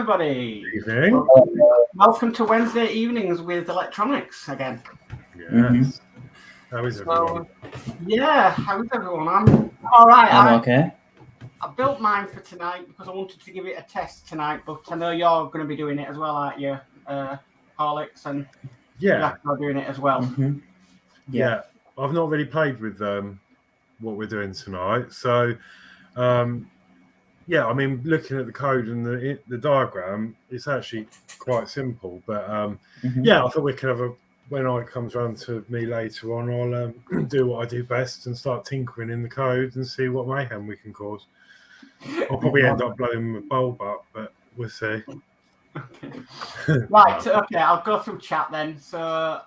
everybody. Evening. Welcome to Wednesday evenings with electronics again. Yes. How is everyone? Yeah, how is everyone? I'm all right. I'm okay. I built mine for tonight because I wanted to give it a test tonight, but I know you're going to be doing it as well, aren't you? Horlixs and Jack are doing it as well. Mm-hmm. Yeah. I've not really played with what we're doing tonight, so yeah. I mean, looking at the code and the diagram, it's actually quite simple. But yeah, I thought we could have when it comes around to me later on, I'll do what I do best and start tinkering in the code and see what mayhem we can cause. I'll probably end up blowing the bulb up, but we'll see. Right, okay, I'll go through chat then. So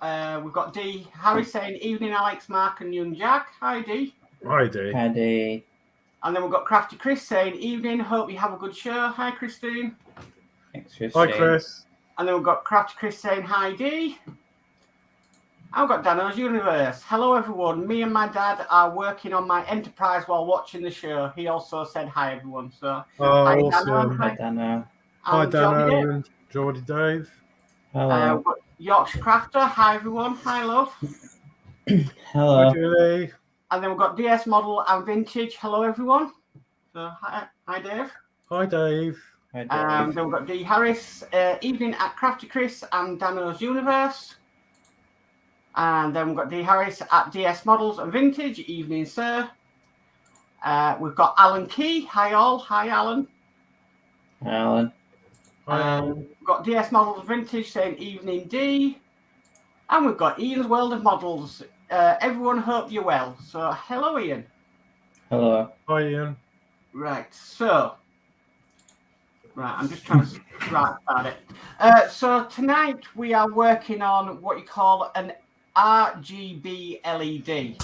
we've got D. Harry saying, evening, Alex, Mark, and young Jack. Hi, D. Hi, D. Hi, D. And then we've got Crafty Chris saying, evening, hope you have a good show. Hi, Christine. Thanks, Chris. Hi, Chris. And then we've got Crafty Chris saying, hi, D. I've got Dano's Universe. Hello, everyone. Me and my dad are working on my Enterprise while watching the show. He also said hi, everyone. So, hi, awesome. Dano. Hi, Dano. Hi, Dano and Geordie Dave. Hello. Yorkshire Crafter. Hi, everyone. Hi, love. Hello. Hi, Julie. And then we've got DS Model and Vintage. Hello, everyone. So, hi Dave. Hi, Dave. Hi, Dave. Then we've got D. Harris. Evening at Crafty Chris and Dano's Universe. And then we've got D. Harris at DS Models and Vintage. Evening, sir. We've got Alan Key. Hi, all. Hi, Alan. Alan. We've got DS Models and Vintage saying evening, D. And we've got Ian's World of Models. Everyone, hope you're well. So, hello, Ian. Hello. Hi, Ian. Right, so. Right, I'm just trying to write about it. So, tonight we are working on what you call an RGB LED,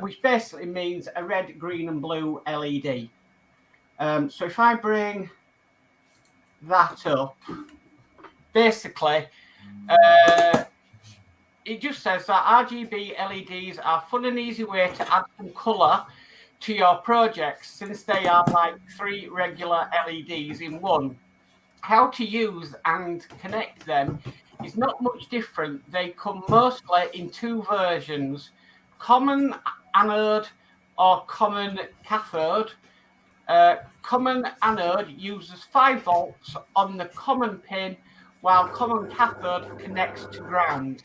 which basically means a red, green, and blue LED. So if I bring that up, basically, it just says that RGB LEDs are a fun and easy way to add some colour to your projects, since they are like 3 regular LEDs in one. How to use and connect them is not much different. They come mostly in 2 versions, common anode or common cathode. Common anode uses 5 volts on the common pin, while common cathode connects to ground.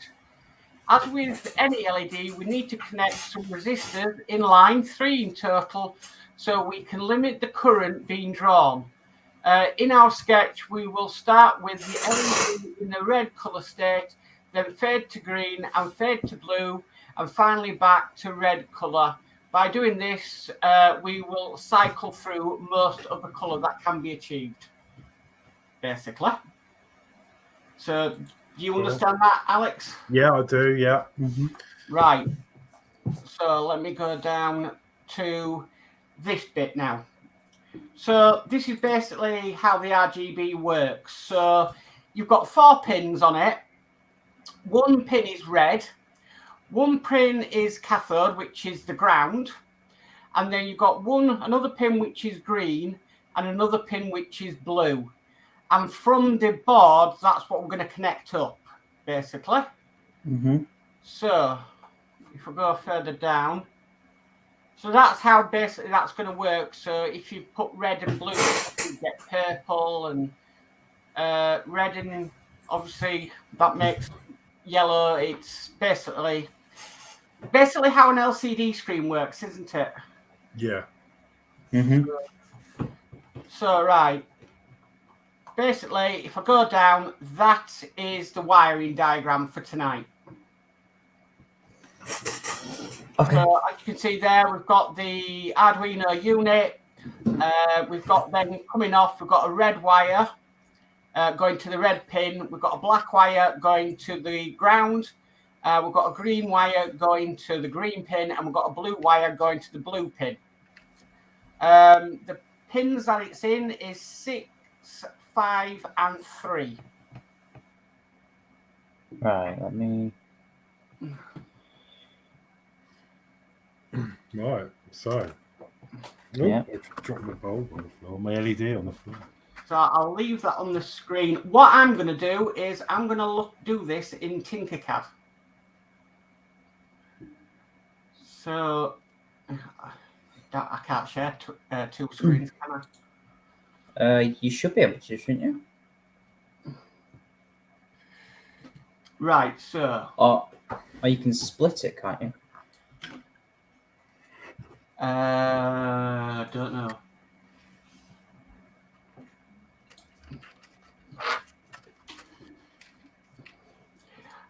As with any LED, we need to connect some resistors in line, 3 in total, so we can limit the current being drawn. In our sketch, we will start with the LED in the red colour state, then fade to green and fade to blue, and finally back to red colour. By doing this, we will cycle through most of the colour that can be achieved, basically. So, do you understand that, Alex? Yeah, I do, yeah. Mm-hmm. Right. So, let me go down to this bit now. So this is basically how the RGB works. So you've got 4 pins on it. 1 pin is red. 1 pin is cathode, which is the ground. And then you've got another pin which is green and another pin which is blue. And from the board, that's what we're going to connect up, basically. Mm-hmm. So if we go further down, so that's how basically that's going to work. So if you put red and blue, you get purple, and red, and obviously that makes yellow. It's basically how an LCD screen works, isn't it? Yeah. Mm-hmm. So right, basically, if I go down, that is the wiring diagram for tonight. Okay. So as you can see there, we've got the Arduino unit. We've got then coming off, we've got a red wire going to the red pin. We've got a black wire going to the ground. We've got a green wire going to the green pin, and we've got a blue wire going to the blue pin. The pins that it's in is 6, 5, and 3. Right, let me... Right, so. Yeah. I dropped my bulb on the floor, my LED on the floor. So I'll leave that on the screen. What I'm going to do is I'm going to do this in Tinkercad. So I can't share two screens, can I? You should be able to, shouldn't you? Right, so... Or you can split it, can't you? I don't know.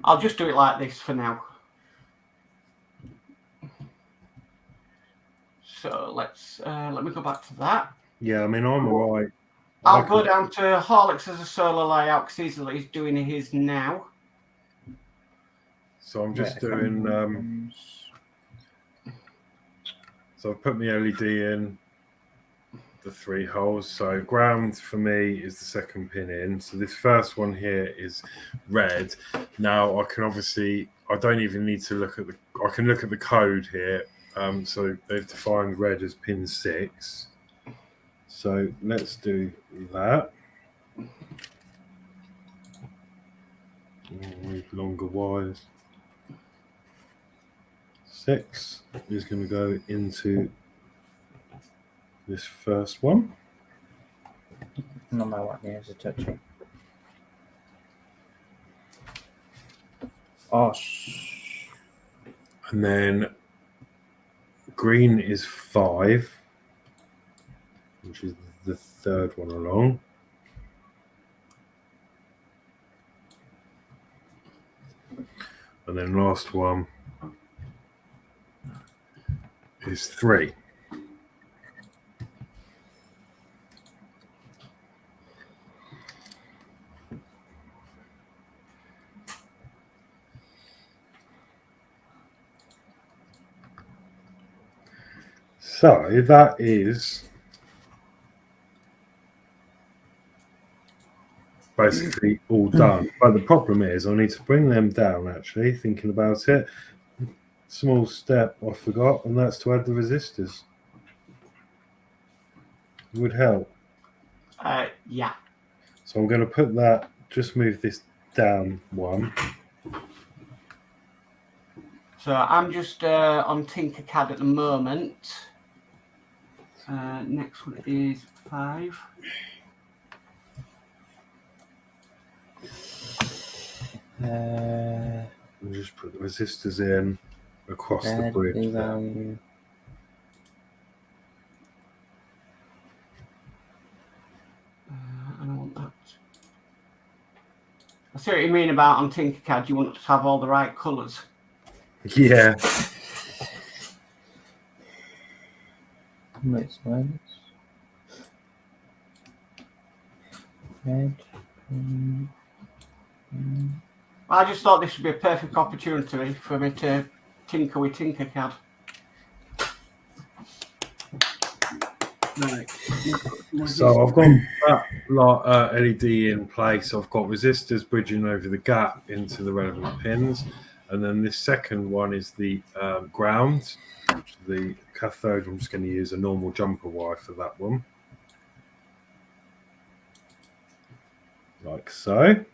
I'll just do it like this for now. So let's let me go back to that. Yeah, I mean, I'm all right. I'll go down to Horlixs as a solo layout because he's doing his now. So I'm just doing. So I've put my LED in the 3 holes. So ground for me is the second pin in. So this first one here is red. Now I can obviously, I don't even need to look at the, I can look at the code here. So they've defined red as pin 6. So let's do that. With longer wires. 6 is going to go into this first one. No matter what needs to touch it. Oh, and then green is 5, which is the third one along. And then last one is 3. So that is basically all done. But the problem is I need to bring them down, actually, thinking about it. Small step I forgot, and that's to add the resistors. It would help. Yeah. So I'm going to put that, just move this down 1. So I'm just on Tinkercad at the moment. Next one is 5. We'll just put the resistors in across the bridge there. I don't want that. I see what you mean about on Tinkercad. You want to have all the right colours. Yeah. Which ones? Red. I just thought this would be a perfect opportunity for me to tinker with Tinkercad. Right. So I've got that LED in place. I've got resistors bridging over the gap into the relevant pins. And then this second one is the ground, which is the cathode. I'm just going to use a normal jumper wire for that one. Like so.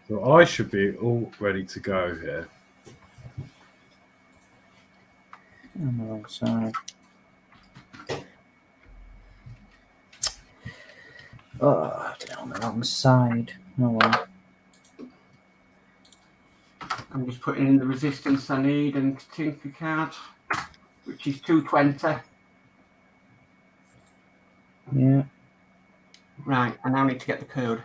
So I should be all ready to go here. On the wrong side. Oh, I did it on the wrong side. Oh well. I'm just putting in the resistance I need and Tinkercad, which is 220. Yeah. Right, I now need to get the code.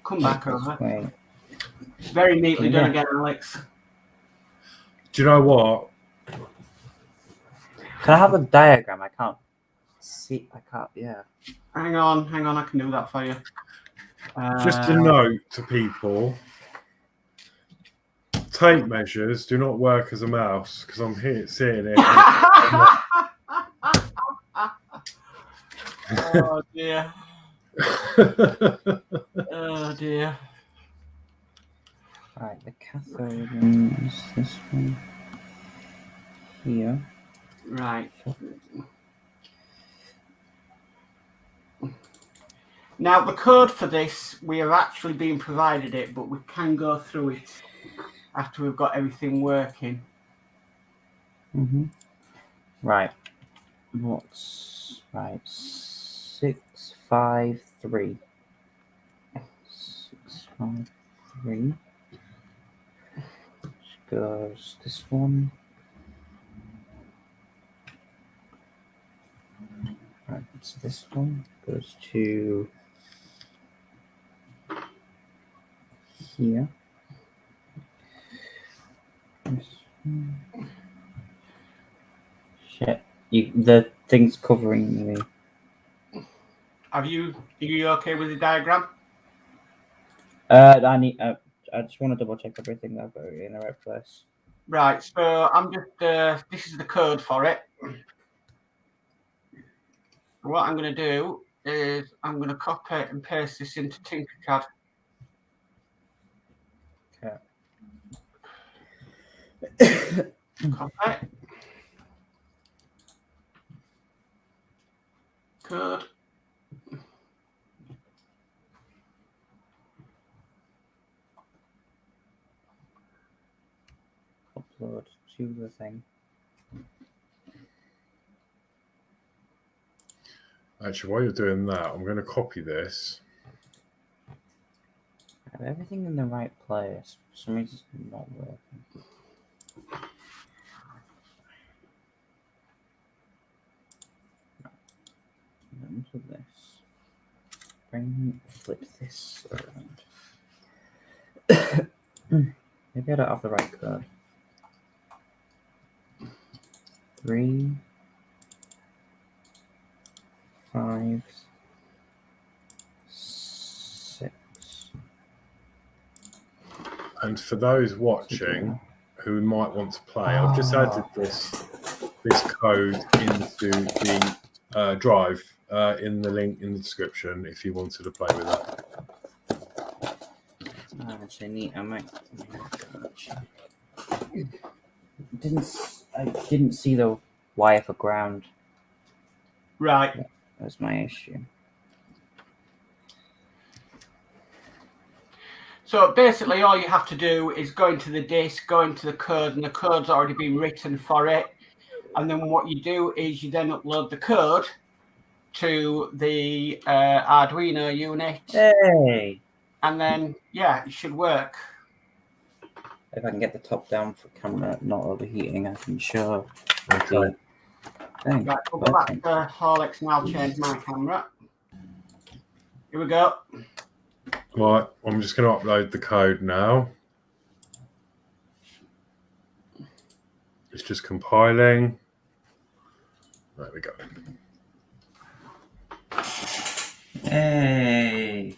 Come back over. Wait. Very neatly done again, Alex. Do you know what? Can I have a diagram? I can't see. I can't. Yeah. Hang on, I can do that for you. Just a note to people. Tape measures do not work as a mouse because I'm here seeing it. Oh dear. Oh dear. Right, the cathode is this one here. Right. Now, the code for this, we have actually been provided it, but we can go through it after we've got everything working. Right. What's right? 653. 653. Goes this one. Right, so this one goes to here. This one. Shit, the thing's covering me. Are you okay with the diagram? I need. I just want to double check everything that I've got in the right place. Right. So I'm just. This is the code for it. What I'm going to do is I'm going to copy and paste this into Tinkercad. Okay. Copy. Code. Upload to the thing. Actually, while you're doing that, I'm going to copy this. I have everything in the right place. For some reason it's not working. Into this. Flip this around. Maybe I don't have the right code. 3, 5, 6. And for those watching who might want to play, I've just added this code into the drive in the link in the description if you wanted to play with that. I might. I didn't see the wire for ground. Right. That was my issue. So basically all you have to do is go into the disk, go into the code, and the code's already been written for it. And then what you do is you then upload the code to the Arduino unit. Hey! And then, yeah, it should work. If I can get the top down for camera not overheating, I can show. Okay. Thanks. Right, we'll go back to Horlixs and I'll change my camera. Here we go. Right, I'm just going to upload the code now. It's just compiling. There we go. Hey!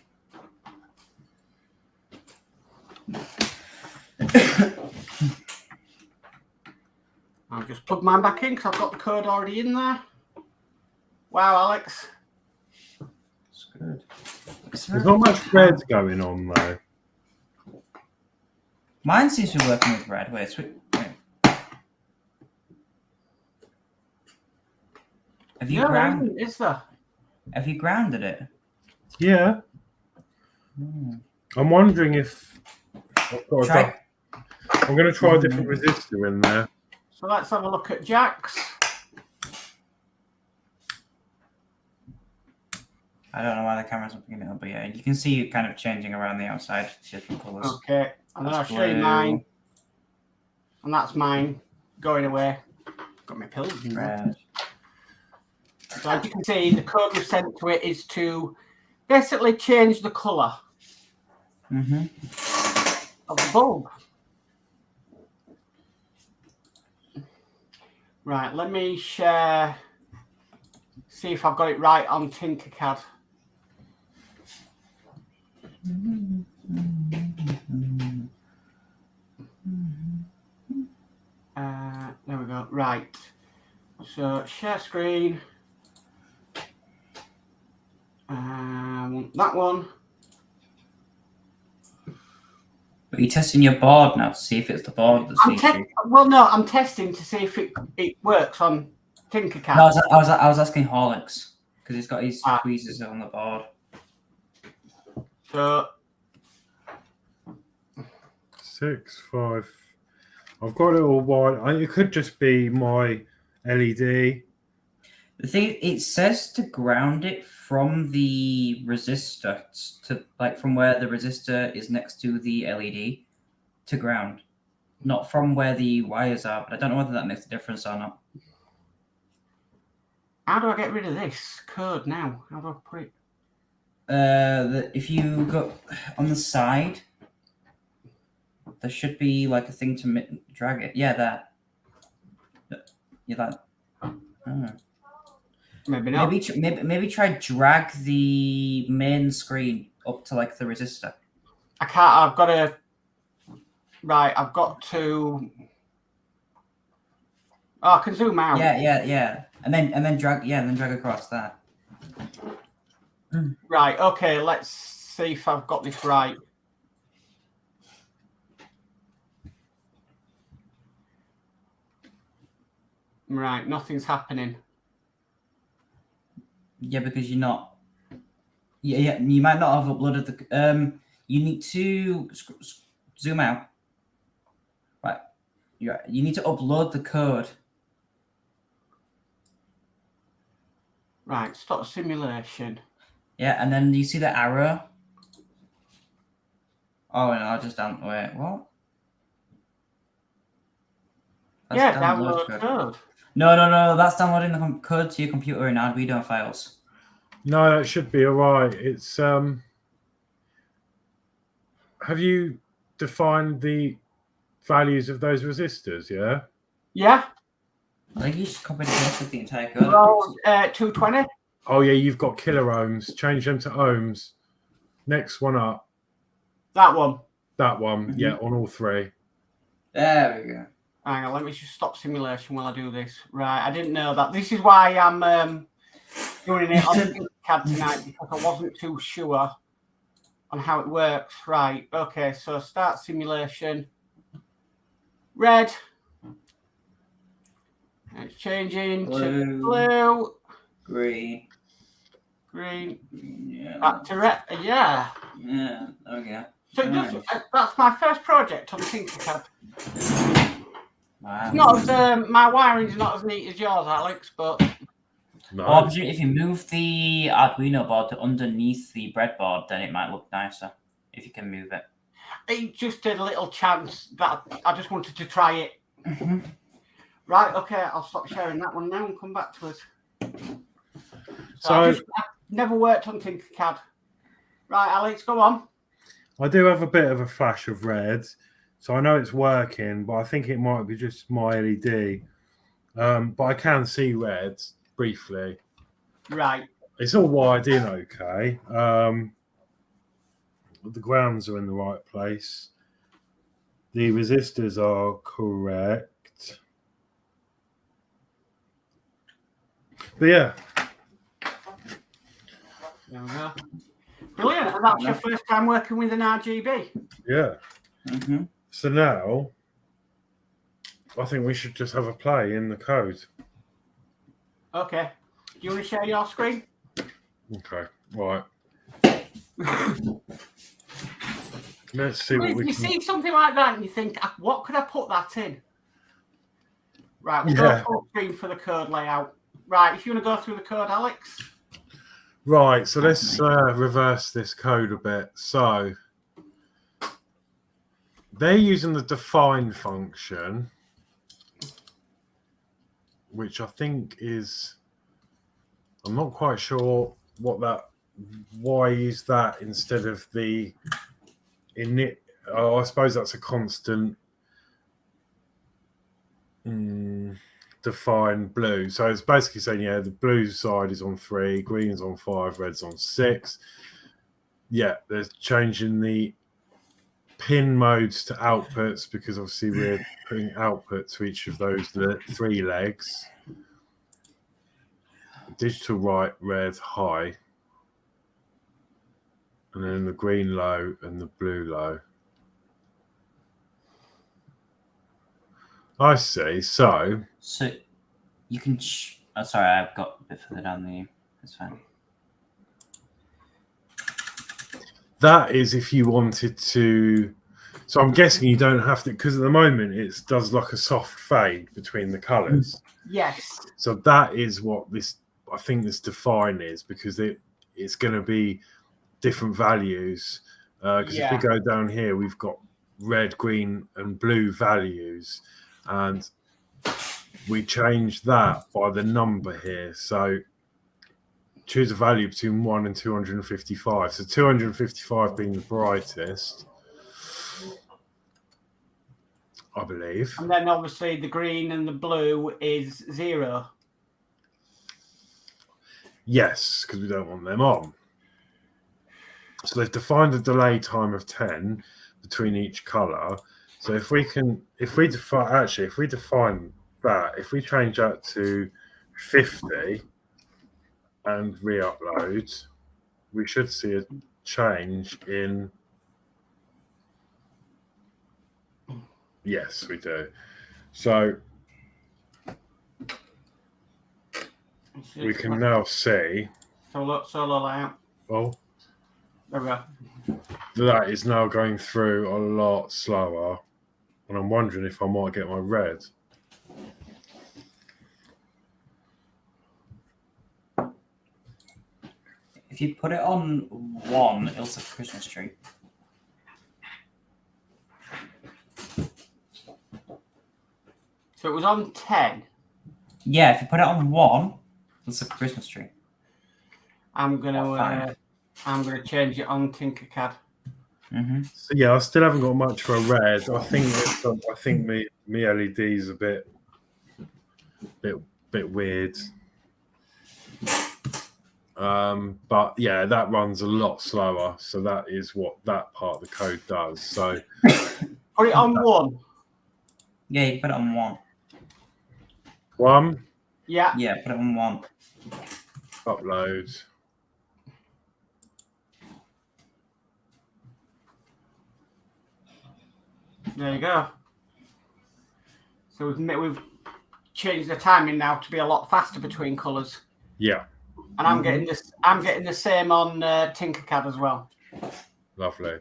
I'll just plug mine back in because I've got the code already in there. Wow, Alex. It's good. There's not much red going on though. Mine seems to be working with red. Wait. Have you grounded? Is there? Have you grounded it? Yeah. I'm wondering if I've got I'm going to try a different resistor in there. So let's have a look at Jack's. I don't know why the camera's not picking it up, but yeah, you can see it kind of changing around the outside, different colours. Okay, and then I'll show you mine. And that's mine going away. Got my pills in there. So as you can see, the code we've sent to it is to basically change the colour of the bulb. Right, let me share, see if I've got it right on Tinkercad. There we go. Right. So share screen. That one. But you're testing your board now to see if it's the board that's the issue. Well, no, I'm testing to see if it works on Tinkercad. No, I was asking Horlicks because he's got his tweezers on the board. So 6, 5. I've got it all white. It could just be my LED. The thing, it says to ground it from the resistor to from where the resistor is next to the LED to ground, not from where the wires are. But I don't know whether that makes a difference or not. how do I get rid of this code now? How do I put it? If you go on the side, there should be like a thing to drag it. Yeah, there. Yeah, that. Oh. Maybe not. Maybe try drag the main screen up to like the resistor. I can't. I've got to. Right, I've got to. Oh, I can zoom out. Yeah. And then drag across that. Right. Okay. Let's see if I've got this right. Right. Nothing's happening. Yeah, because you're not. Yeah. You might not have uploaded the. You need to zoom out. Right. You need to upload the code. Right. Stop simulation. Yeah, and then you see the arrow. Oh no! I just don't. Wait, what? That's Yeah, download code. No. That's downloading the code to your computer in Arduino files. No, that should be all right. It's Have you defined the values of those resistors? Yeah. Yeah. I think you just copied and pasted the entire code. Well, 220. Oh yeah, you've got kilo ohms. Change them to ohms. Next one up. That one. That one. Mm-hmm. Yeah, on all 3. There we go. Hang on, let me just stop simulation while I do this. Right, I didn't know that. This is why I'm doing it on the CAD tonight, because I wasn't too sure on how it works. Right, okay, so start simulation. Red. It's changing to blue. Green. Yeah. Back to red. Yeah. Yeah, okay. So that's my first project on Tinkercad. Wow. It's not as my wiring's not as neat as yours, Alex, but no. Or if you move the Arduino board to underneath the breadboard, then it might look nicer if you can move it. It just did a little chance that I just wanted to try it. Mm-hmm. Right, okay, I'll stop sharing that one now and come back to us. So I've never worked on Tinkercad. Right, Alex, go on. I do have a bit of a flash of red, so I know it's working, but I think it might be just my LED. But I can see red briefly. Right. It's all wired in okay. The grounds are in the right place. The resistors are correct. But yeah. There we go. Brilliant. And that's your first time working with an RGB. Yeah. Mm-hmm. So now, I think we should just have a play in the code. Okay. Do you want to share your screen? Okay. Right. Let's see what we You can... see something like that and you think, what could I put that in? Right, we'll go full screen for the code layout. Right, if you want to go through the code, Alex. Right, so let's reverse this code a bit. So they're using the define function, which I think is, I'm not quite sure what that, why use that instead of the init. Oh, I suppose that's a constant define blue. So it's basically saying, yeah, the blue side is on 3, green's on 5, red's on 6. Yeah, they're changing the pin modes to outputs because obviously we're putting output to each of those 3 legs. Digital right, red, high. And then the green low and the blue low. I see. So You can. Oh, sorry, I've got a bit further down the. That's fine. That is if you wanted to. So I'm guessing you don't have to, because at the moment it does like a soft fade between the colours. Yes. So that is what this, I think this define is, because it's going to be different values. Because if we go down here, we've got red, green, and blue values, and we change that by the number here. So choose a value between 1 and 255. So 255 being the brightest, I believe. And then obviously the green and the blue is 0. Yes, because we don't want them on. So they've defined a delay time of 10 between each color. So if we define that, if we change that to 50 and re-upload, we should see a change in. Yes, we do. So we can now see. Solar layout. Oh, There we go. that is now going through a lot slower, and I'm wondering if I might get my red. If you put it on 1, it'll say Christmas tree. So it was on 10. Yeah, if you put it on 1, it'll say Christmas tree. Oh, I'm gonna change it on Tinkercad. So yeah, I still haven't got much for a red. I think me LED's a bit weird. But yeah, that runs a lot slower. So that is what that part of the code does. So put it on 1. Yeah, you put it on 1. 1. Yeah. Yeah, put it on 1. Upload. There you go. So we've changed the timing now to be a lot faster between colours. Yeah. And I'm getting this. I'm getting the same on Tinkercad as well. Lovely.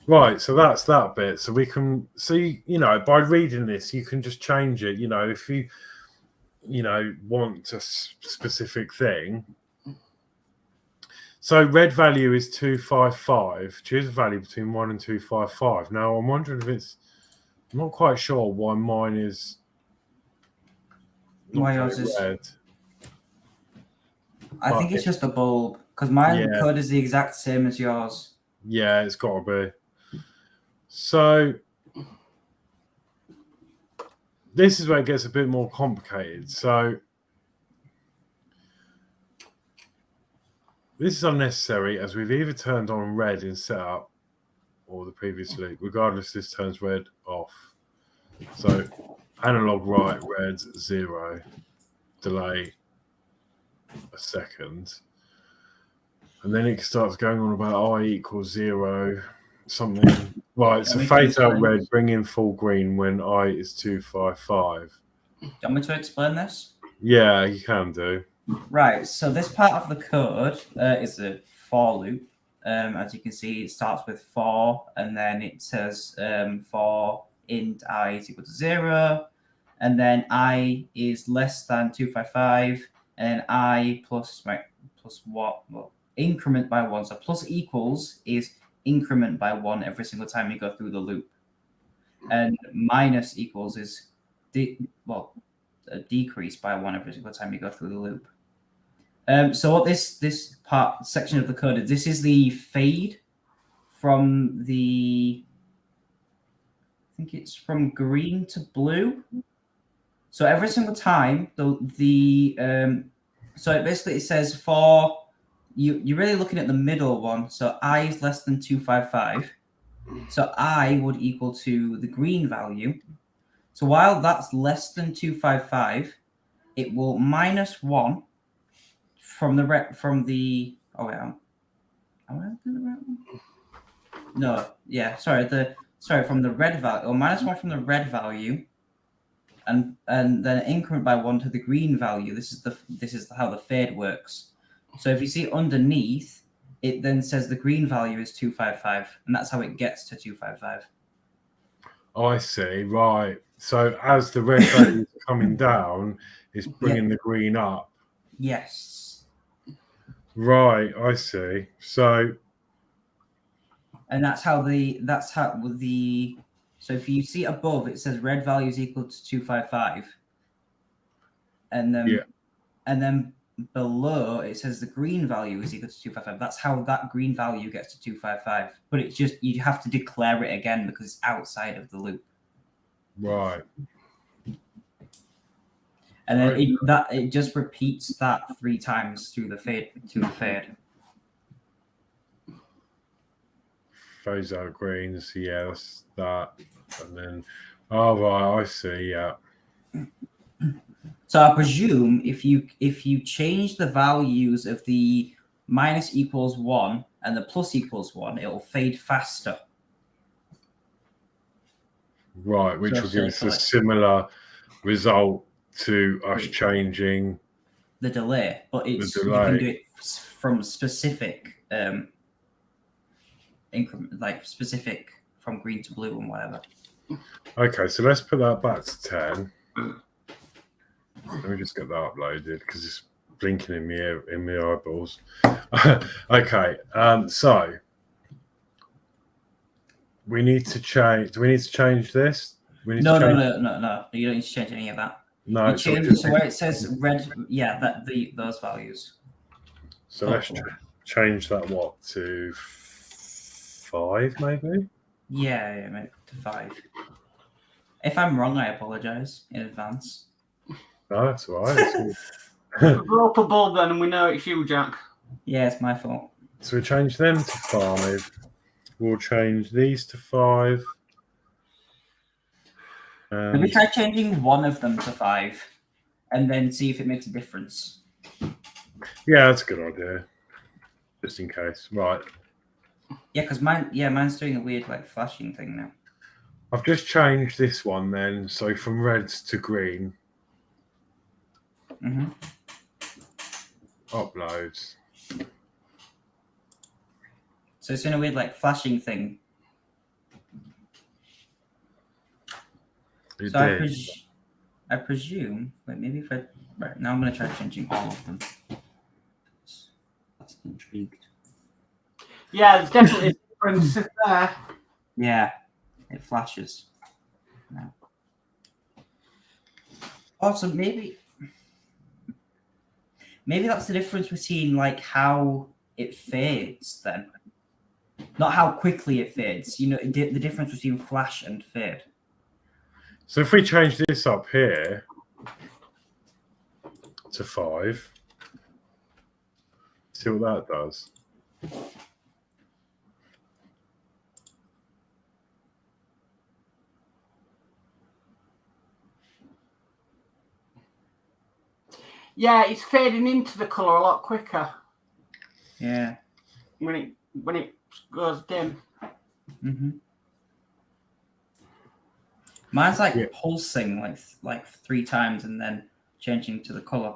Right, so that's that bit. So we can see, by reading this, you can just change it. If you, want a specific thing. So red value is 255. Choose a value between 1 and 255. Now I'm wondering if I'm not quite sure why mine is. Why yours is red. I think it's just a bulb, because my code is the exact same as yours. Yeah, it's got to be. So this is where it gets a bit more complicated. So this is unnecessary, as we've either turned on red in setup or the previous loop. Regardless, this turns red off. So analog right, red 0, delay a second, and then it starts going on about I equals 0 something. Right, so fade out red, bring in full green when I is 255. Do you want me to explain this? Yeah, you can do. Right, so this part of the code is a for loop. As you can see, it starts with for, and then it says for int I is equal to 0, and then I is less than 255, and I plus what? Well, increment by 1. So plus equals is increment by 1 every single time you go through the loop, and minus equals is a decrease by 1 every single time you go through the loop. So what this section of the code is, this is the fade from the, I think it's from green to blue. So every single time so it says for you're really looking at the middle one. So I is less than 255. So I would equal to the green value. So while that's less than 255, it will minus 1 from the from the from the red value, or minus 1 from the red value, and then increment by 1 to the green value. This is how the fade works. So if you see underneath, it then says the green value is 255, and that's how it gets to 255. I see. Right. So as the red value is coming down, it's bringing the green up. Yes. Right. I see. So. And that's how the. So if you see above, it says red value is equal to 255, and then below it says the green value is equal to 255. That's how that green value gets to 255. But it's just you have to declare it again because it's outside of the loop. Right. And then it just repeats that 3 times through the fade Phase out greens, yeah, that's that. And then right, I see, yeah. So I presume if you change the values of the minus equals 1 and the plus equals 1, it will fade faster. Right, which will give us a similar result to us changing the delay, but you can do it from specific increment, like specific from green to blue and whatever. Okay, so let's put that back to 10. Let me just get that uploaded because it's blinking in my eyeballs. Okay, so we need to change. Do we need to change this? No. You don't need to change any of that. No. So where it says red, those values. So let's change that to 5, maybe. Yeah, maybe to 5. If I'm wrong, I apologize in advance. No, that's all right. Blow up a bulb then, and we know it's you, Jack. Yeah, it's my fault. So we change them to 5. We'll change these to 5. Maybe try changing one of them to 5, and then see if it makes a difference. Yeah, that's a good idea. Just in case, right? Yeah, because mine's doing a weird flashing thing now. I've just changed this one then, so from reds to green. Mm-hmm. Uploads. So it's in a weird flashing thing. I presume. Wait, maybe if I right now I'm gonna try changing all of them. That's intrigued. Yeah, there's definitely a difference there. Yeah, it flashes. No. Also, maybe that's the difference between how it fades then. Not how quickly it fades. You know, the difference between flash and fade. So if we change this up here to 5, see what that does. Yeah, it's fading into the colour a lot quicker. Yeah. When it goes dim. Mm-hmm. Mine's pulsing like 3 times and then changing to the colour.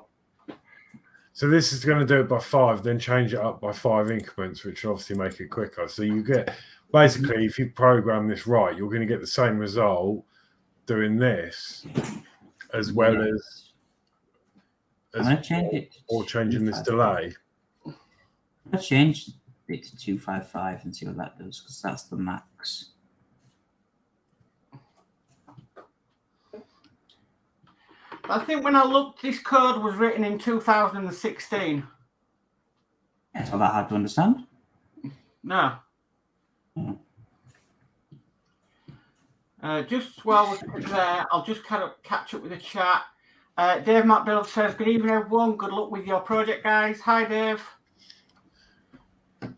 So this is going to do it by 5, then change it up by 5 increments, which will obviously make it quicker. So you get basically, if you program this right, you're going to get the same result doing this as well as changing this delay. I'll change it to 255 and see what that does, because that's the max. I think when I looked, this code was written in 2016. It's not that hard to understand. No. Hmm. Just while we're there, I'll just kind of catch up with the chat. Dave McBuild says, good evening, everyone. Good luck with your project, guys. Hi, Dave. We've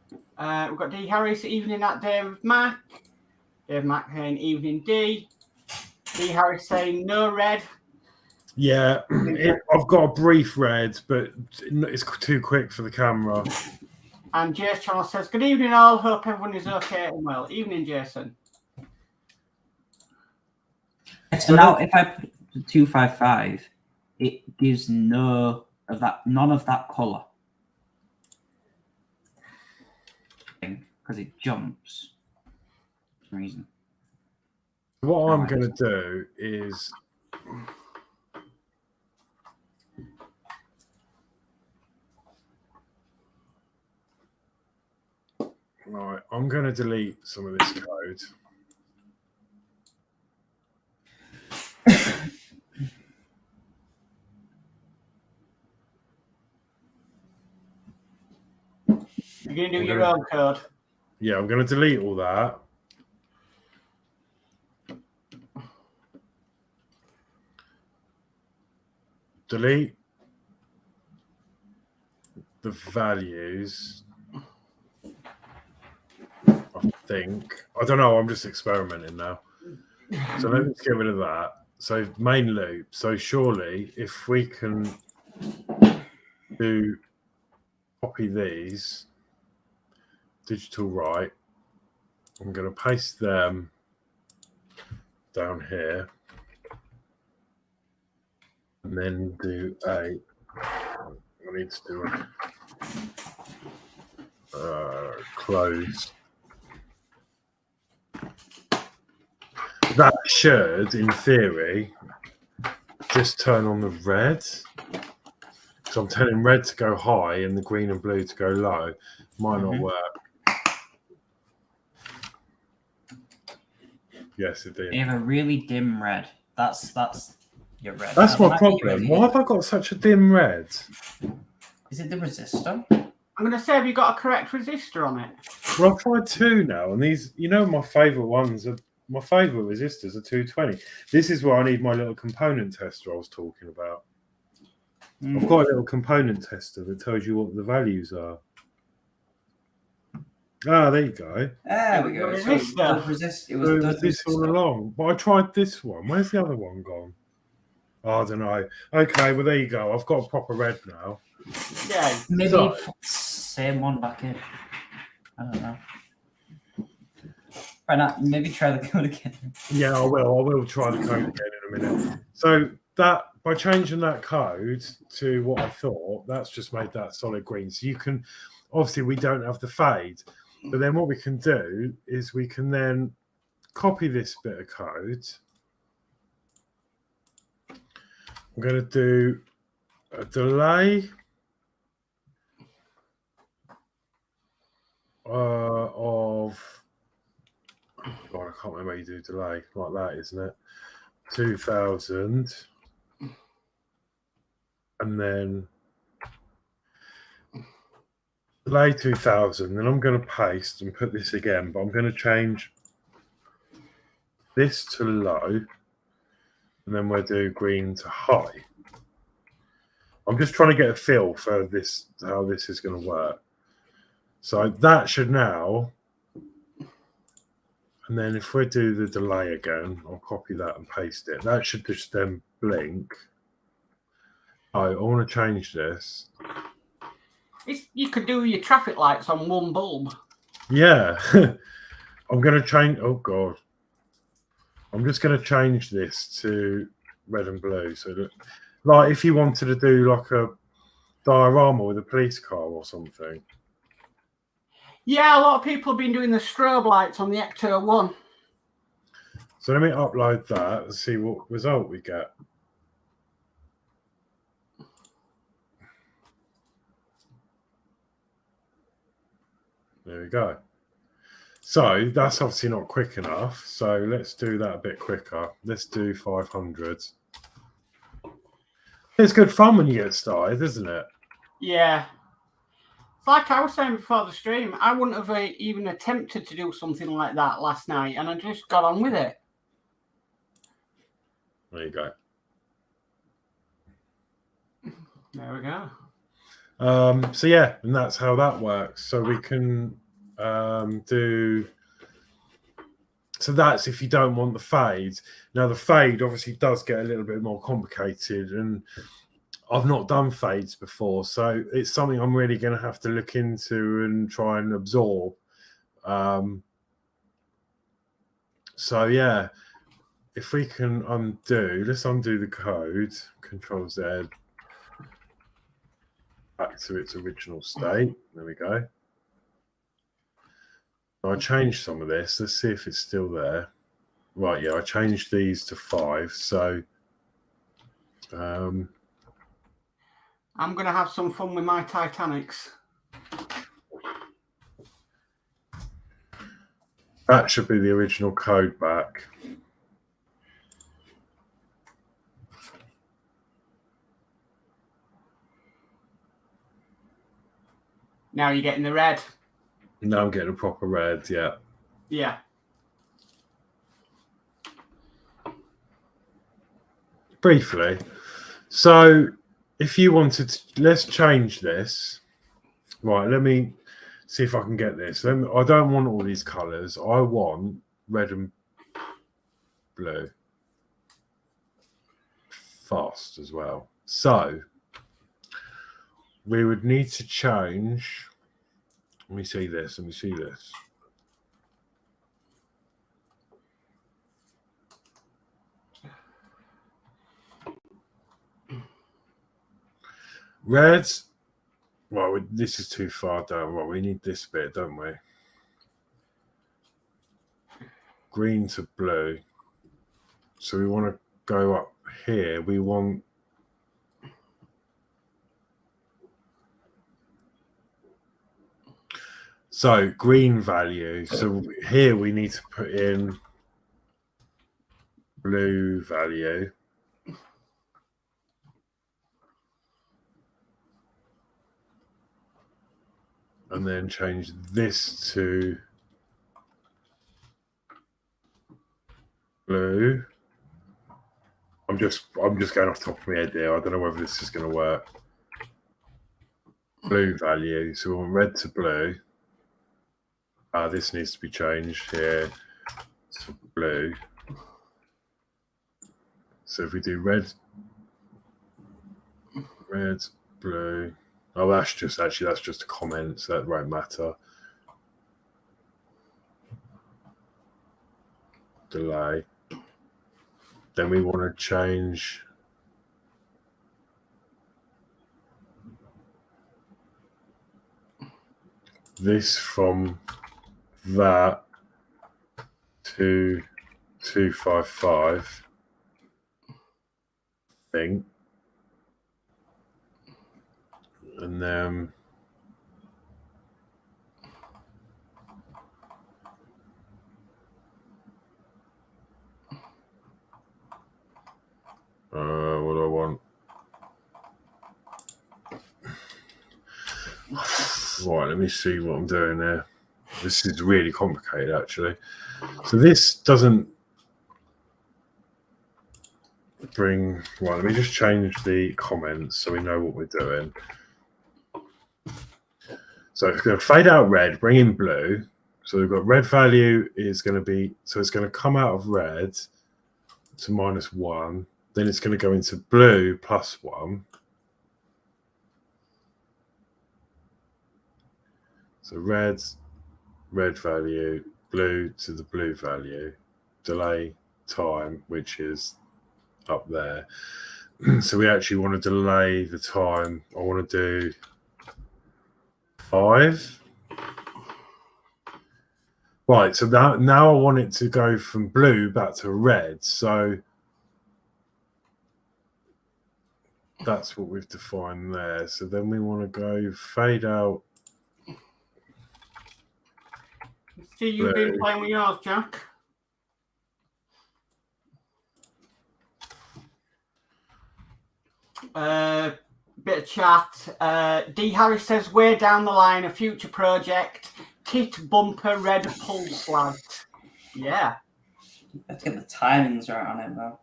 got D. Harris, evening at Dave Mac. Dave Mac saying, evening, D. D. Harris saying, no red. Yeah, I've got a brief red, but it's too quick for the camera. And Jason Channel says, good evening, all. Hope everyone is okay and well. Evening, Jason. So now, if I the 255, it gives none of that color because it jumps for some reason. What I'm going to do is right. I'm going to delete some of this code. You're going to do your own code. Yeah, I'm going to delete all that. Delete the values. I think. I don't know. I'm just experimenting now. So let's get rid of that. So main loop. So surely if we can do copy these digital right, I'm going to paste them down here and then do I need to do a close. That should, in theory, just turn on the red. So I'm telling red to go high and the green and blue to go low. Might not work. Yes, it did. You have a really dim red. That's your red. That's my problem. Why have I got such a dim red? Is it the resistor? I'm going to say, have you got a correct resistor on it? Well, I've tried two now, and these, you know, my favourite ones are my favourite resistors are 220. This is where I need my little component tester I was talking about. I've got a little component tester that tells you what the values are. Ah, there you go. There we go. So it was this all along. But I tried this one. Where's the other one gone? Oh, I don't know. Okay, well, there you go. I've got a proper red now. Yeah. Maybe put the same one back in. I don't know. Right now, maybe try the code again. Yeah, I will. I will try the code again in a minute. So that by changing that code to what I thought, that's just made that solid green. So you can, obviously, we don't have the fade, but then what we can do is we can then copy this bit of code. I'm going to do a delay of, God, I can't remember how you do delay like that, isn't it? 2000, and then delay 2000. Then I'm going to paste and put this again, but I'm going to change this to low, and then we'll do green to high. I'm just trying to get a feel for this, how this is going to work. So that should now, and then if we do the delay again, I'll copy that and paste it. That should just then blink. Oh, I want to change this. You could do your traffic lights on one bulb. Yeah. I'm going to change, oh God. I'm just going to change this to red and blue. So that, like if you wanted to do like a diorama with a police car or something. Yeah, a lot of people have been doing the strobe lights on the Ecto 1. So let me upload that and see what result we get. There we go. So that's obviously not quick enough. So let's do that a bit quicker. Let's do 500. It's good fun when you get started, isn't it? Yeah. Like I was saying before the stream, I wouldn't have even attempted to do something like that last night, and I just got on with it. There you go. There we go. So yeah, and that's how that works. So we can do. So that's if you don't want the fade. Now the fade obviously does get a little bit more complicated, and I've not done fades before, so it's something I'm really going to have to look into and try and absorb. So yeah, if we can let's undo the code, Control Z, back to its original state. There we go. I changed some of this. Let's see if it's still there. Right, yeah, I changed these to 5. So I'm going to have some fun with my Titanics. That should be the original code back. Now you're getting the red. Now I'm getting a proper red, yeah. Yeah. Briefly. So if you wanted to, let's change this. Right, let me see if I can get this. I don't want all these colours. I want red and blue. Fast as well. So we would need to change. Let me see this. Let me see this. Red. Well, this is too far down. Well, we need this bit, don't we? Green to blue. So we want to go up here. We want so green value. So here we need to put in blue value. And then change this to blue. I'm just going off the top of my head here. I don't know whether this is going to work. Blue value. So we want red to blue. This needs to be changed here to blue. So if we do red, blue. Oh, that's just a comment, so that won't matter. Delay. Then we want to change this from that to 255 thing. And then what do I want? Right, let me see what I'm doing there. This is really complicated, actually. So this doesn't bring... Right, let me just change the comments so we know what we're doing. So it's going to fade out red, bring in blue. So we've got red value is going to be... So it's going to come out of red to -1. Then it's going to go into blue +1. So red value, blue to the blue value, delay time, which is up there. So we actually want to delay the time. I want to do 5. Right, so now I want it to go from blue back to red. So that's what we've defined there. So then we want to go fade out. See, you've been playing with yours, Jack. Bit of chat. D. Harris says, way down the line, a future project, kit bumper red pulse light. Yeah. Let's get the timings right on it, though.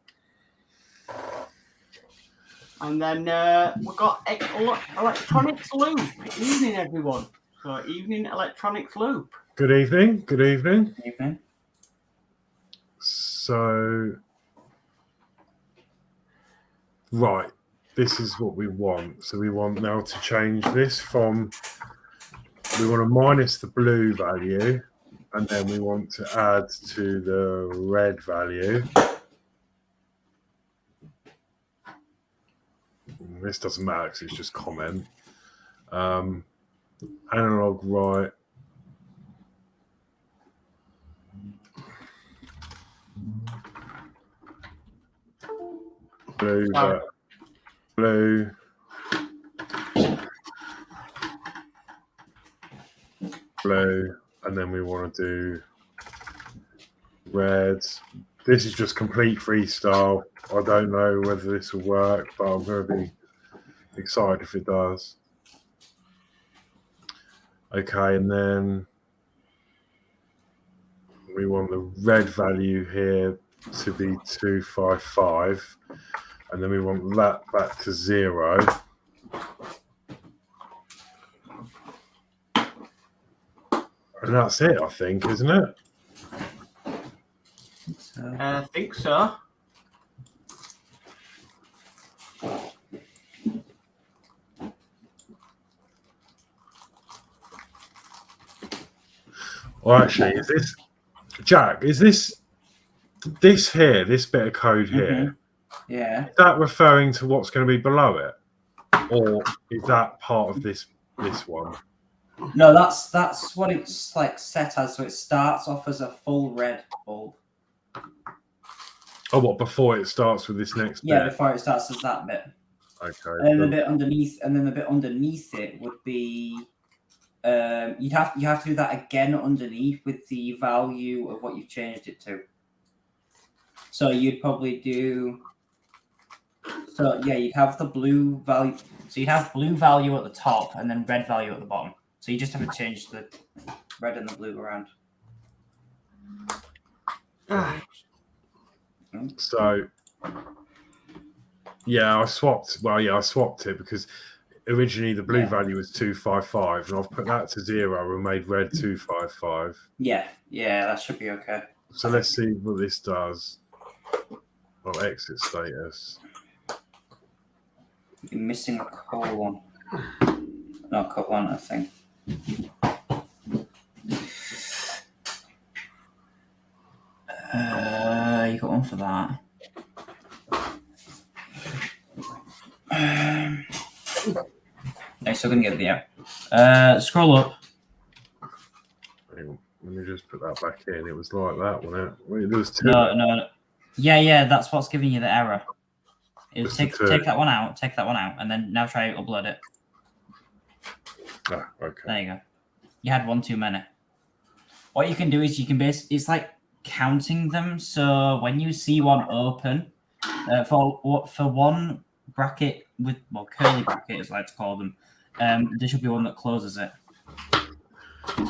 And then we've got Electronics Loop. Evening, everyone. So, evening, Electronics Loop. Good evening. Good evening. Good evening. So, right, this is what we want. So we want now to change this from, we want to minus the blue value, and then we want to add to the red value. This doesn't matter because it's just comment. Analog right. Blue, blue. Blue, and then we want to do red. This is just complete freestyle. I don't know whether this will work, but I'm going to be excited if it does. Okay, and then we want the red value here to be 255, and then we want that back to 0. And that's it, I think, isn't it? I think so. Or actually, is this Jack? Is this here? This bit of code here? Yeah. Is that referring to what's going to be below it, or is that part of this one? No, that's what it's like set as. So it starts off as a full red bulb. Oh, what, before it starts with this next bit? Yeah, before it starts as that bit. Okay. And then the bit underneath, it would be. You have to do that again underneath with the value of what you've changed it to. So you'd probably do. So yeah, you'd have the blue value. So you'd have blue value at the top and then red value at the bottom. So you just have to change the red and the blue around. So yeah, I swapped. Well, yeah, I swapped it because originally the blue value was 255, and I've put that to 0 and made red 255. Yeah, that should be okay. So let's see what this does. Oh, exit status. You're missing a colon. No, colon, I think. You got one for that. I'm still gonna get the scroll up. Hang on, let me just put that back in. It was like that, wasn't it? Wait, there was 2. No. Yeah, that's what's giving you the error. Take that one out, and then now try to upload it. Ah, okay. There you go. You had one too many. What you can do is you can it's like counting them. So when you see one open, for one bracket with curly bracket, as I like to call them, there should be one that closes it.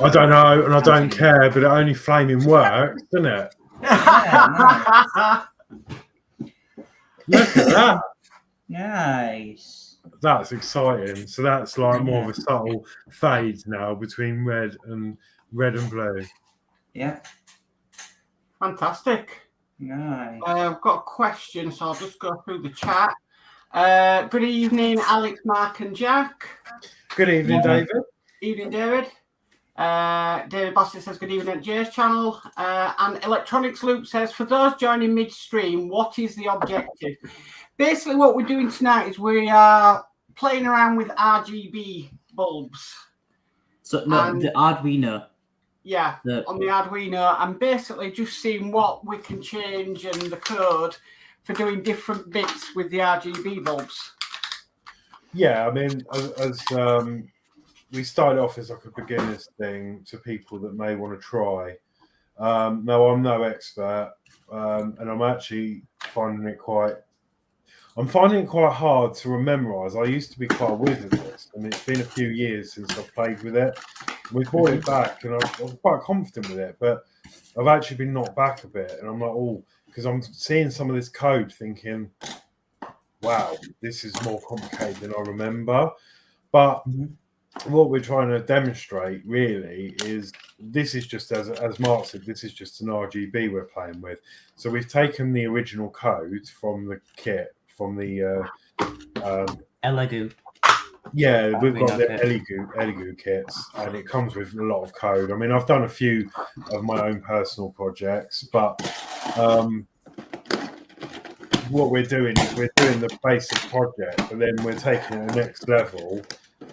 I don't know, and I don't care, but it only flaming works, doesn't it? Yeah, Look at that. nice. That's exciting. So that's like more of a subtle fade now between red and blue. Yeah. Fantastic. Nice. I've got a question, so I'll just go through the chat. Good evening, Alex, Mark, and Jack. Good evening, David. Evening, David. David Bassett says good evening at J's channel. And Electronics Loop says, for those joining midstream, what is the objective? Basically, what we're doing tonight is we are playing around with RGB bulbs. So no, the Arduino. Yeah, on the Arduino, and basically just seeing what we can change and the code for doing different bits with the RGB bulbs. Yeah, I mean, as we started off as like a beginner's thing to people that may want to try. No, I'm no expert, and I'm actually finding it quite hard to memorize. I used to be quite a whiz at this, and it's been a few years since I've played with it. We brought it back, and I was quite confident with it, but I've actually been knocked back a bit, and I'm like, because I'm seeing some of this code thinking, wow, this is more complicated than I remember. But what we're trying to demonstrate really is this is just, as Mark said, this is just an RGB we're playing with. So we've taken the original code from the kit, from the Elegoo. Yeah, we've got the Elegoo kits, and it comes with a lot of code. I mean, I've done a few of my own personal projects, but what we're doing is we're doing the basic project, but then we're taking it to the next level,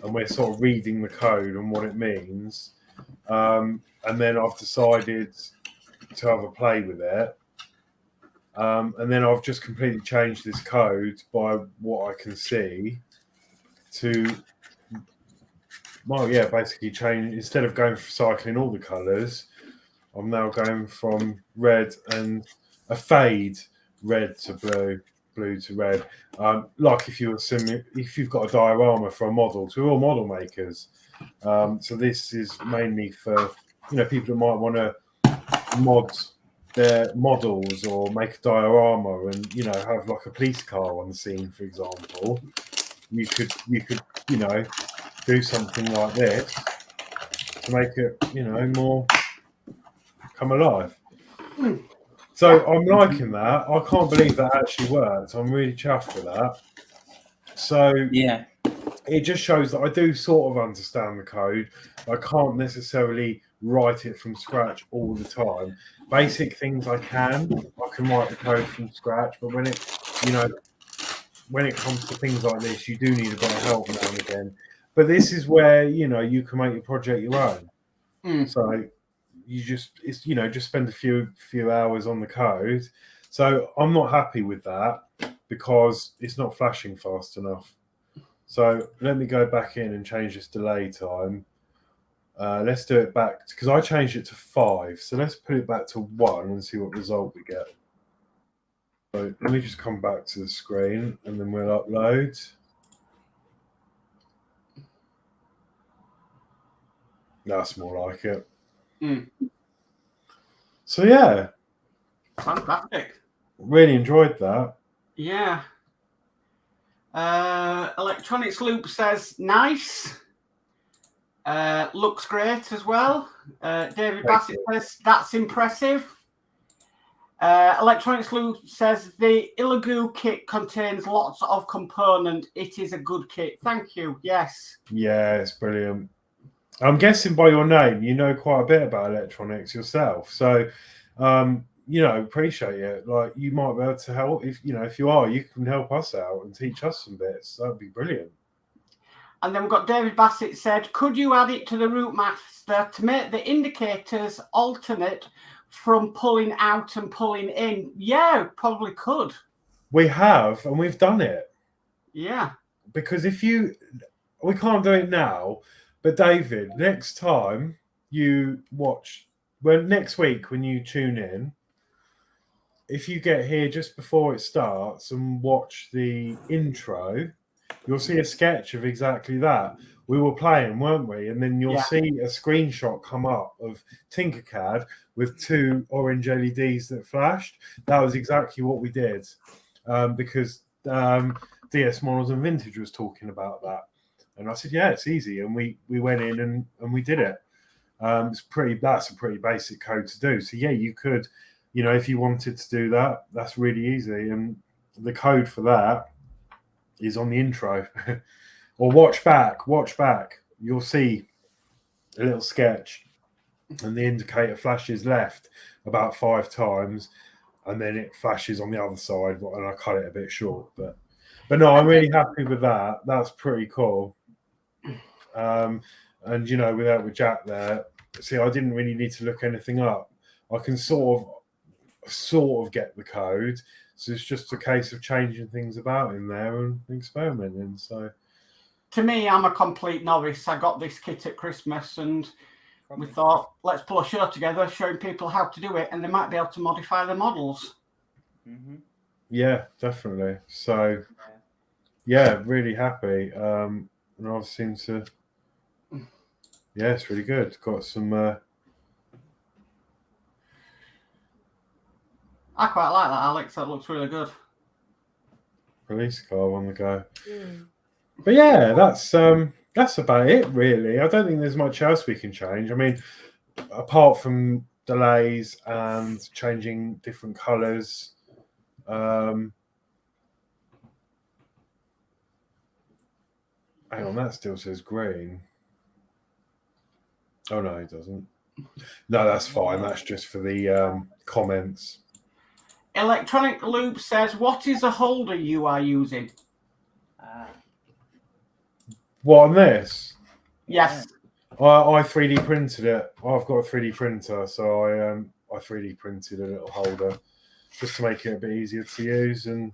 and we're sort of reading the code and what it means. And then I've decided to have a play with it. And then I've just completely changed this code by what I can see to, well, yeah, basically change. Instead of going for cycling all the colours, I'm now going from red and a fade red to blue, blue to red. Like if you've got a diorama for a model, so we're all model makers. So this is mainly for people that might want to mod their models or make a diorama and have like a police car on the scene, for example. You could do something like this to make it more come alive. So I'm liking that. I can't believe that actually worked. I'm really chuffed with that. So yeah, it just shows that I do sort of understand the code. I can't necessarily write it from scratch all the time. Basic things I can write the code from scratch, but when it comes to things like this, you do need a bit of help now and again. But this is where you can make your project your own. So you just spend a few hours on the code. So I'm not happy with that because it's not flashing fast enough. So let me go back in and change this delay time. Let's do it back because I changed it to 5. So let's put it back to 1 and see what result we get. So let me just come back to the screen and then we'll upload. That's more like it. So yeah, fantastic. Really enjoyed that. Yeah. Electronics Loop says nice. Looks great as well. David Bassett says that's impressive. Electronics Loop says the Ilagoo kit contains lots of component. It is a good kit. Thank you. Yes. Yeah, it's brilliant. I'm guessing by your name, you know quite a bit about electronics yourself. So, appreciate it. Like you might be able to help if you are, you can help us out and teach us some bits. That'd be brilliant. And then we've got David Bassett said, could you add it to the route master to make the indicators alternate from pulling out and pulling in? Yeah, probably could. We have, and we've done it. Yeah. Because we can't do it now, but David, next time you watch, next week when you tune in, if you get here just before it starts and watch the intro, you'll see a sketch of exactly that. We were playing, weren't we? And then you'll see a screenshot come up of Tinkercad with 2 orange LEDs that flashed. That was exactly what we did because DS Models and Vintage was talking about that. And I said, yeah, it's easy. And we went in and we did it. That's a pretty basic code to do. So yeah, you could, if you wanted to do that, that's really easy. And the code for that is on the intro. Or watch back. You'll see a little sketch and the indicator flashes left about 5 times and then it flashes on the other side and I cut it a bit short. But no, I'm really happy with that. That's pretty cool. And with Jack there, see, I didn't really need to look anything up. I can sort of get the code. So it's just a case of changing things about in there and experimenting. So to me, I'm a complete novice. I got this kit at Christmas and we thought, let's pull a show together showing people how to do it and they might be able to modify the models. Yeah, definitely. So yeah, really happy. And I've seen it's really good. Got some I quite like that, Alex. That looks really good. Police car on the go. But yeah, that's about it, really. I don't think there's much else we can change. I mean, apart from delays and changing different colours. Hang on, that still says green. Oh no, it doesn't. No, that's fine. That's just for the comments. Electronic Loop says, what is the holder you are using? What on this? Yes. I 3D printed it. I've got a 3D printer, so I 3D printed a little holder just to make it a bit easier to use. And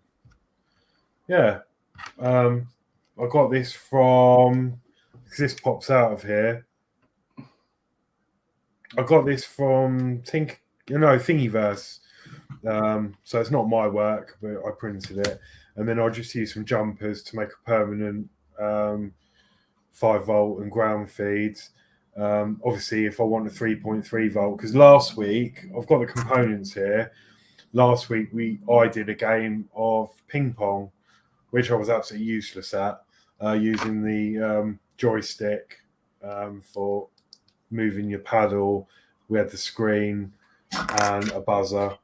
yeah, I got this from, because this pops out of here. I got this from Thingiverse. So it's not my work, but I printed it, and then I just used some jumpers to make a permanent 5-volt and ground feeds. Obviously, if I want a 3.3 volt, because last week I've got the components here. Last week I did a game of ping pong, which I was absolutely useless at, using the joystick for moving your paddle. We had the screen and a buzzer,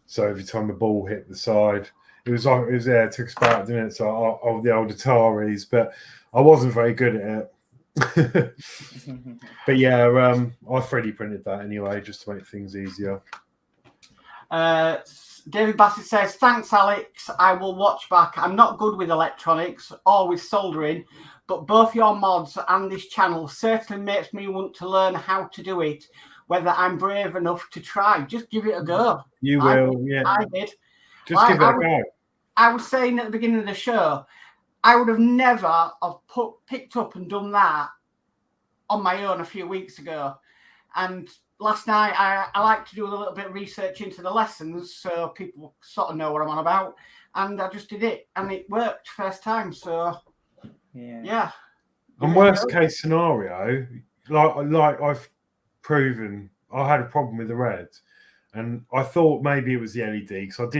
so every time the ball hit the side, it was there. It took us about, didn't it? So of the old Ataris, but I wasn't very good at it. But yeah, I 3D printed that anyway, just to make things easier. David Bassett says, thanks, Alex. I will watch back. I'm not good with electronics or with soldering, but both your mods and this channel certainly makes me want to learn how to do it, whether I'm brave enough to try. Just give it a go. You will, yeah. I did. Just give it a go. I was saying at the beginning of the show, I would have never have picked up and done that on my own a few weeks ago. And last night, I like to do a little bit of research into the lessons so people sort of know what I'm on about. And I just did it, and it worked first time. So, yeah. And worst case scenario, like I've proven, I had a problem with the red, and I thought maybe it was the LED because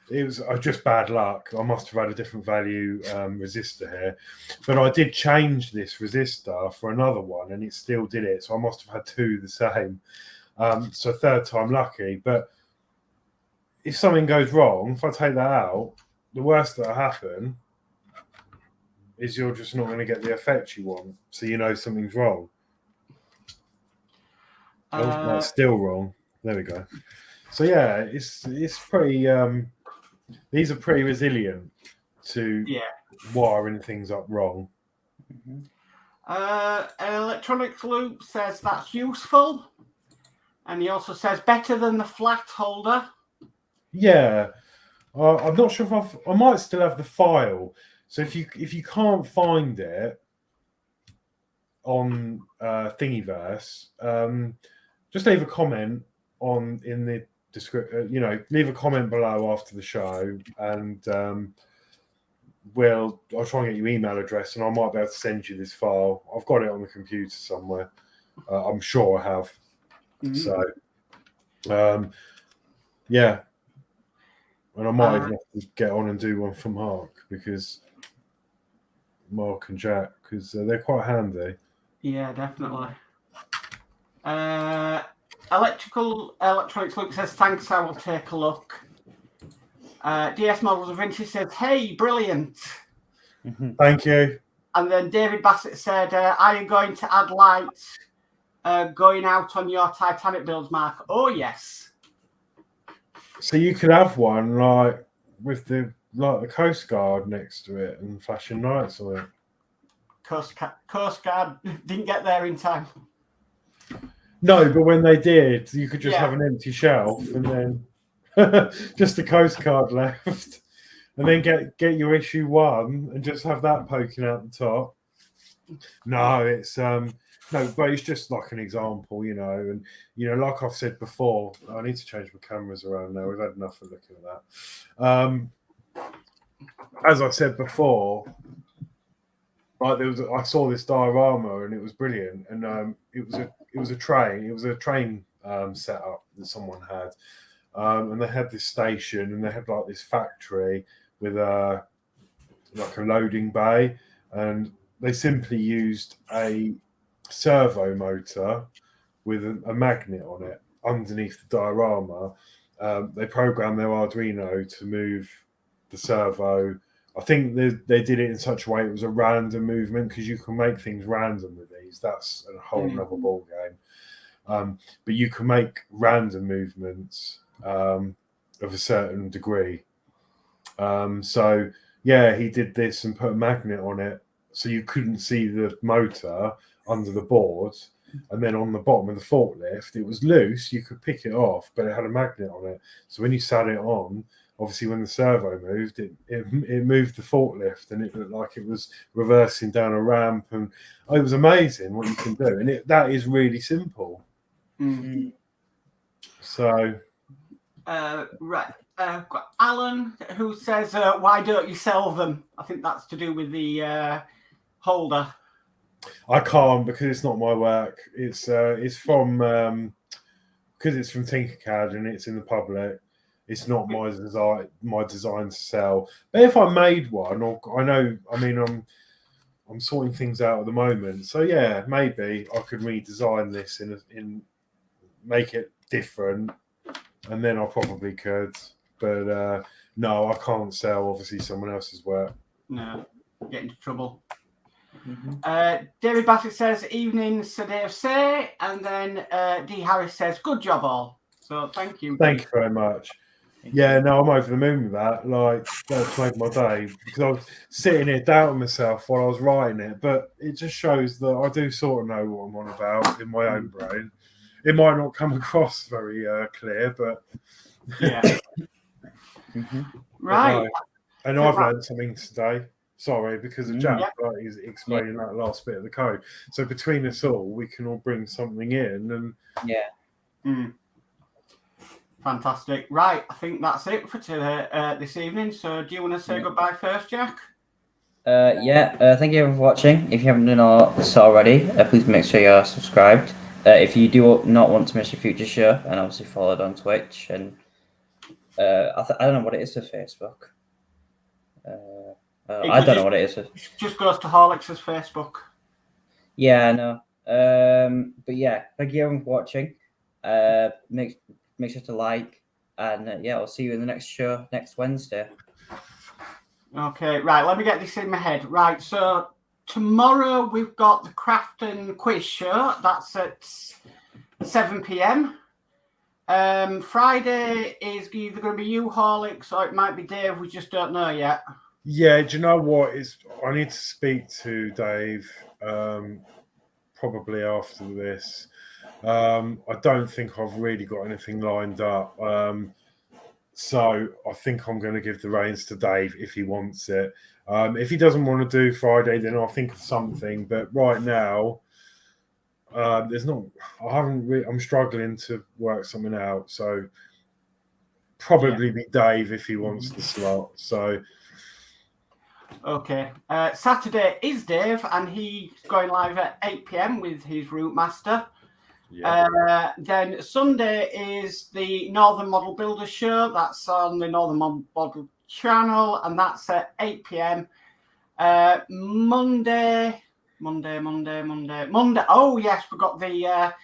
it was just bad luck. I must have had a different value resistor here, but I did change this resistor for another one, and it still did it. So I must have had two the same. So third time lucky. But if something goes wrong, if I take that out, the worst that'll happen is you're just not going to get the effect you want. So you know something's wrong. That's still wrong. There we go. So yeah, it's pretty. These are pretty resilient to wiring things up wrong. Electronic Loop says that's useful, and he also says better than the flat holder. Yeah, I'm not sure if I might still have the file. So if you can't find it on Thingiverse, just leave a comment in the description. Leave a comment below after the show, and I'll try and get your email address, and I might be able to send you this file. I've got it on the computer somewhere. I'm sure I have. So, yeah. And I might even have to get on and do one for Mark and Jack, because they're quite handy. Yeah, definitely. Electronics Luke says, thanks, I will take a look. DS Models of Vintage says, hey, brilliant. Thank you. And then David Bassett said, are you going to add lights going out on your Titanic builds, Mark? Oh, yes. So you could have one like with the Coast Guard next to it and flashing lights on it. Coast Guard didn't get there in time. No, but when they did, you could just have an empty shelf and then just the Coast Guard left, and then get your issue 1 and just have that poking out the top. No, it's no, but it's just like an example, and like I've said before, I need to change my cameras around now. We've had enough of looking at that. As I said before, like I saw this diorama and it was brilliant, and it was a train setup that someone had, and they had this station and they had like this factory with a loading bay, and they simply used a servo motor with a magnet on it underneath the diorama. They programmed their Arduino to move the servo. I think they did it in such a way it was a random movement, because you can make things random with these. That's a whole nother ball game. But you can make random movements. of a certain degree. So yeah, he did this and put a magnet on it, so you couldn't see the motor under the board. And then on the bottom of the forklift, it was loose. You could pick it off, but it had a magnet on it. So when you sat it on, obviously when the servo moved, it moved the forklift, and it looked like it was reversing down a ramp. And it was amazing what you can do. And that is really simple. Mm. So right. Got Alan, who says, why don't you sell them? I think that's to do with the holder. I can't, because it's not my work. It's from because it's from Tinkercad and it's in the public. It's not my design to sell. But if I made one, or I'm sorting things out at the moment. So yeah, maybe I could redesign this in make it different, and then I probably could. But no, I can't sell obviously someone else's work. No, get into trouble. David Bassett says, evening, Sir Dave say, and then D Harris says, good job all. So thank you. Thank you very much. Yeah, no, I'm over the moon with that. Like, that's made my day, because I was sitting here doubting myself while I was writing it, but it just shows that I do sort of know what I'm on about in my own brain. It might not come across very clear, but yeah. Right. And I've learned something today. Sorry, because of Jack is explaining that last bit of the code. So between us all, we can all bring something in, and fantastic. Right, I think that's it for today, this evening. So do you want to say goodbye first, Jack? Thank you for watching. If you haven't done so already, please make sure you're subscribed. If you do not want to miss a future show, and obviously follow it on Twitch, and I don't know what it is for Facebook. I don't know what it is. It just goes to Horlixs' Facebook. Yeah, I know. But yeah, thank you everyone for watching. Make sure to like, and I'll see you in the next show next Wednesday. Okay, right. Let me get this in my head. Right, so tomorrow we've got the Craft and Quiz show. That's at 7 p.m. Friday is either going to be you, Horlicks, or it might be Dave. We just don't know yet. yeah, do you know what? I need to speak to Dave probably after this. I don't think I've really got anything lined up. So I think I'm going to give the reins to Dave if he wants it. If he doesn't want to do Friday, then I'll think of something. But right now, I'm struggling to work something out. So probably be Dave if he wants the slot. So. Okay. Saturday is Dave, and he's going live at 8 p.m. with his Route Master. Yeah. Then Sunday is the Northern Model Builder Show. That's on the Northern Model Channel, and that's at 8 p.m. Monday. Oh, yes, we've got the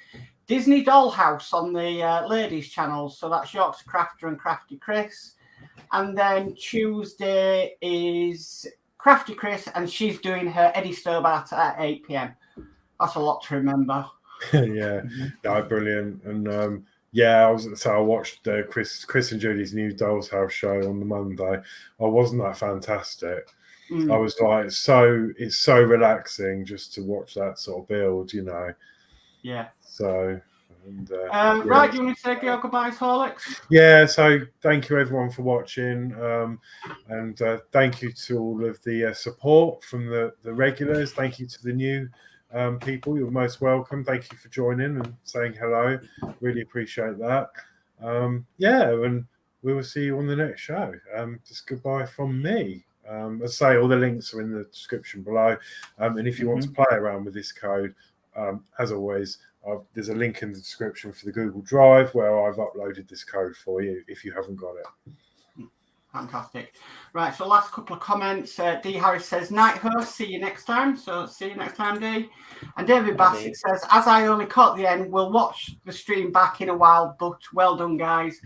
Disney Dollhouse on the Ladies Channel. So that's Yorkshire Crafter and Crafty Chris. And then Tuesday is Crafty Chris, and she's doing her Eddie Stobart at 8 p.m. That's a lot to remember. Yeah, no, brilliant. And I watched Chris and Judy's new Doll's House show on the Monday. Wasn't that fantastic? I was like, it's so relaxing just to watch that sort of build, you know. Yeah. So. Right, do you want to say goodbyes, Horlicks? Yeah, so thank you everyone for watching, and thank you to all of the support from the regulars. Thank you to the new people. You're most welcome. Thank you for joining and saying hello. Really appreciate that. And we will see you on the next show. Just goodbye from me. As I say, all the links are in the description below, and if you want to play around with this code, as always, there's a link in the description for the Google Drive where I've uploaded this code for you if you haven't got it. Fantastic. Right, so last couple of comments. D. Harris says, night host, see you next time. So see you next time, D. And David Bassett says, as I only caught the end, we'll watch the stream back in a while, but well done, guys.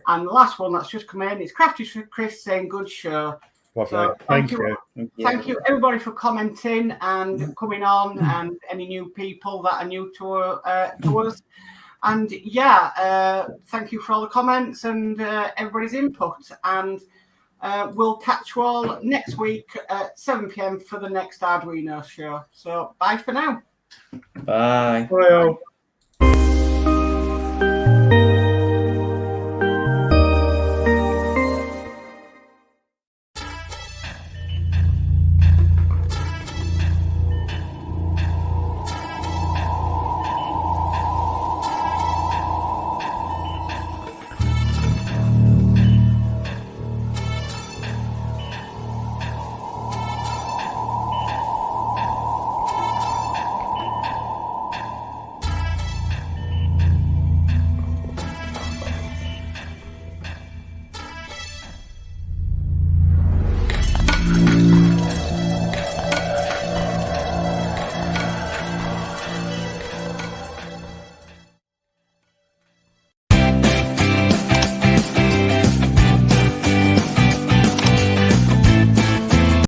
And the last one that's just come in is Crafty Chris saying, good show. Lovely. So thank you. Thank you, everybody, for commenting and coming on, and any new people that are new to us. And yeah, thank you for all the comments and everybody's input. And we'll catch you all next week at 7 p.m. for the next Arduino show. So bye for now. Bye. Bye all.